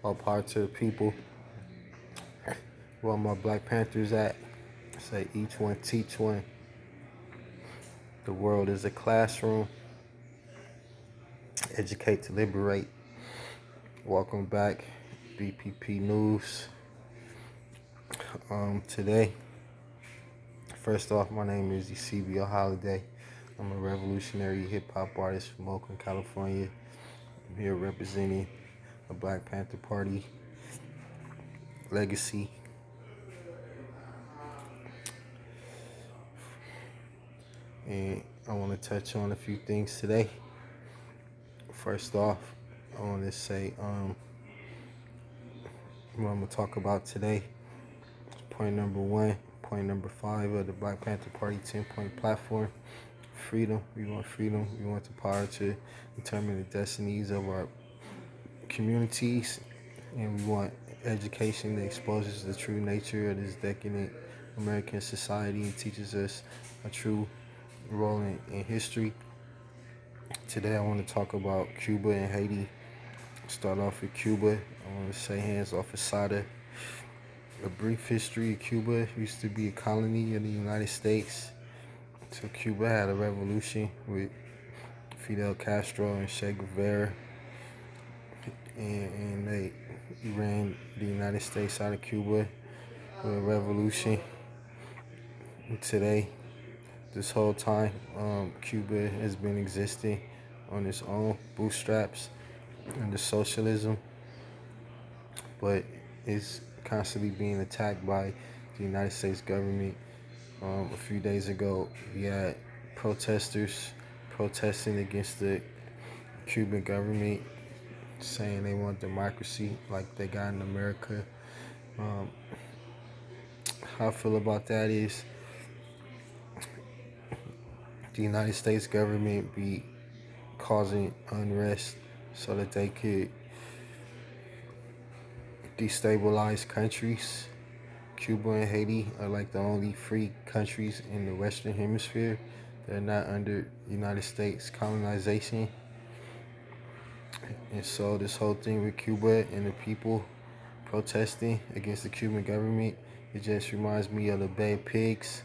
All power to the people. Where my Black Panthers at? Say each one teach one. The world is a classroom. Educate to liberate. Welcome back, BPP News. Today, first off, my name is Eseibio Holiday. I'm a revolutionary hip hop artist from Oakland, California. I'm here representing the Black Panther Party legacy. And I want to touch on a few things today. First off, I want to say what I'm going to talk about today. Point number 1, point number 5 of the Black Panther Party 10-point platform. Freedom. We want freedom. We want the power to determine the destinies of our communities. And we want education that exposes the true nature of this decadent American society and teaches us a true role in history. Today I want to talk about Cuba and Haiti. Start off with Cuba. I want to say hands off Asada. A brief history of Cuba. Used to be a colony of the United States. So Cuba had a revolution with Fidel Castro and Che Guevara. And they ran the United States out of Cuba with a revolution. And today, this whole time, Cuba has been existing on its own bootstraps under socialism, but it's constantly being attacked by the United States government. A few days ago, we had protesters protesting against the Cuban government, saying they want democracy like they got in America. How I feel about that is the United States government be causing unrest so that they could destabilize countries. Cuba and Haiti are like the only free countries in the Western Hemisphere that are not under United States colonization. And so this whole thing with Cuba and the people protesting against the Cuban government, it just reminds me of the Bay Pigs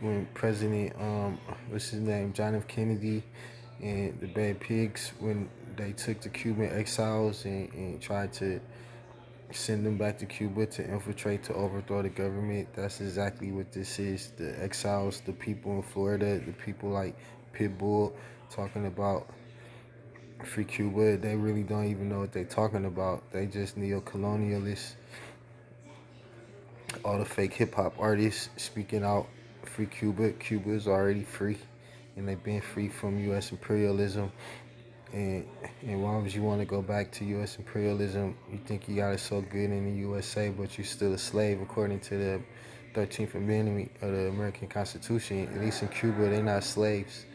when President, what's his name, John F. Kennedy and the Bay Pigs, when they took the Cuban exiles and tried to send them back to Cuba to infiltrate, to overthrow the government. That's exactly what this is. The exiles, the people in Florida, the people like Pitbull talking about free Cuba, they really don't even know what they're talking about. They just neo-colonialists. All the fake hip-hop artists speaking out free Cuba. Cuba is already free, and they've been free from U.S. imperialism. And why would you want to go back to U.S. imperialism? You think you got it so good in the USA, but you're still a slave according to the 13th Amendment of the American Constitution. At least in Cuba, they're not slaves.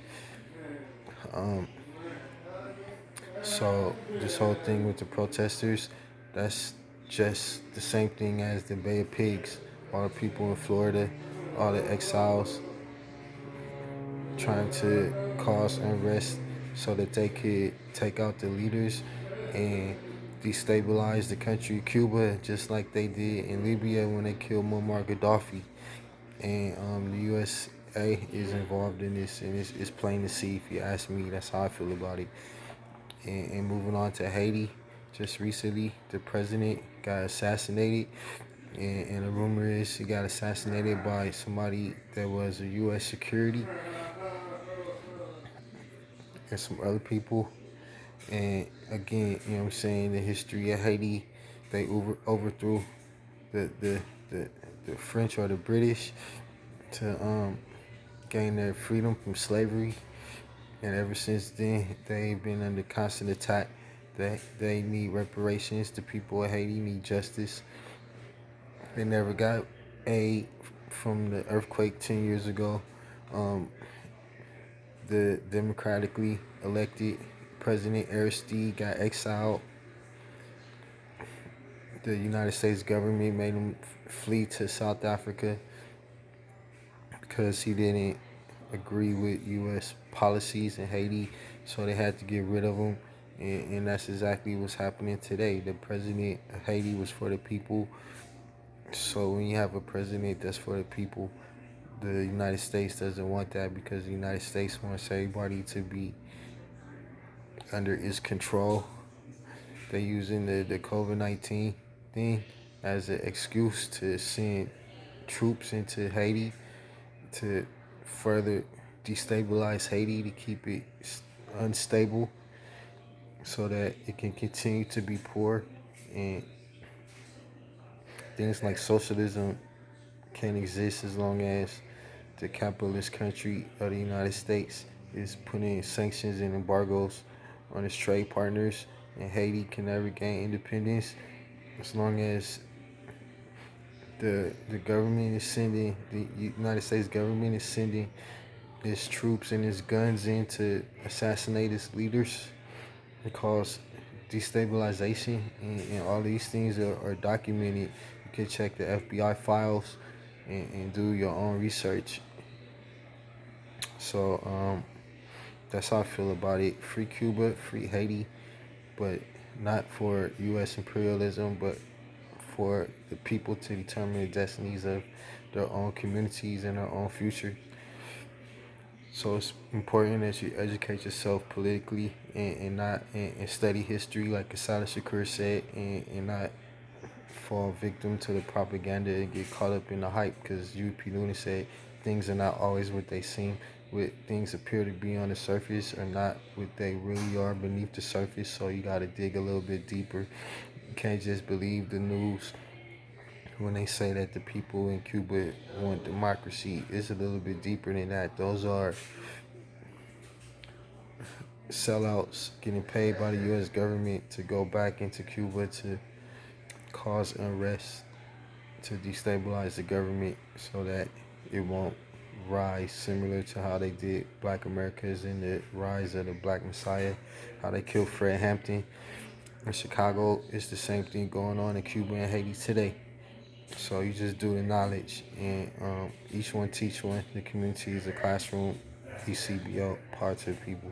So this whole thing with the protesters, that's just the same thing as the Bay of Pigs. All the people in Florida, all the exiles trying to cause unrest so that they could take out the leaders and destabilize the country of Cuba, just like they did in Libya when they killed Muammar Gaddafi. And the USA is involved in this, and it's plain to see. If you ask me, that's how I feel about it. And moving on to Haiti, just recently the president got assassinated, and the rumor is he got assassinated by somebody that was a U.S. security and some other people. And again, you know what I'm saying, the history of Haiti, they overthrew the, the the the French or the British to gain their freedom from slavery. And ever since then, they've been under constant attack. They need reparations. The people of Haiti need justice. They never got aid from the earthquake 10 years ago. Um, the democratically elected President Aristide got exiled. The United States government made him flee to South Africa because he didn't agree with U.S. policies in Haiti, so they had to get rid of him. And that's exactly what's happening today. The president of Haiti was for the people. So when you have a president that's for the people, the United States doesn't want that, because the United States wants everybody to be under its control. They're using the COVID-19 thing as an excuse to send troops into Haiti to further destabilize Haiti, to keep it unstable so that it can continue to be poor. And things like socialism can't exist as long as the capitalist country of the United States is putting sanctions and embargoes on its trade partners, and Haiti can never gain independence as long as the government is sending, the United States government is sending its troops and its guns in to assassinate its leaders and cause destabilization. And all these things are documented. You can check the FBI files and do your own research. So that's how I feel about it. Free Cuba, free Haiti, but not for U.S. imperialism, but for the people to determine the destinies of their own communities and their own future. So it's important that you educate yourself politically, and study history, like Asada Shakur said, and not fall victim to the propaganda and get caught up in the hype, because UP Luna said things are not always what they seem. What things appear to be on the surface are not what they really are beneath the surface, so you got to dig a little bit deeper. You can't just believe the news when they say that the people in Cuba want democracy. It's a little bit deeper than that. Those are sellouts getting paid by the U.S. government to go back into Cuba to cause unrest, to destabilize the government so that it won't rise, similar to how they did Black Americans in the rise of the Black Messiah, how they killed Fred Hampton in Chicago. It's the same thing going on in Cuba and Haiti today. So you just do the knowledge, and each one teach one. The community is a classroom. Eseibio, power to the people.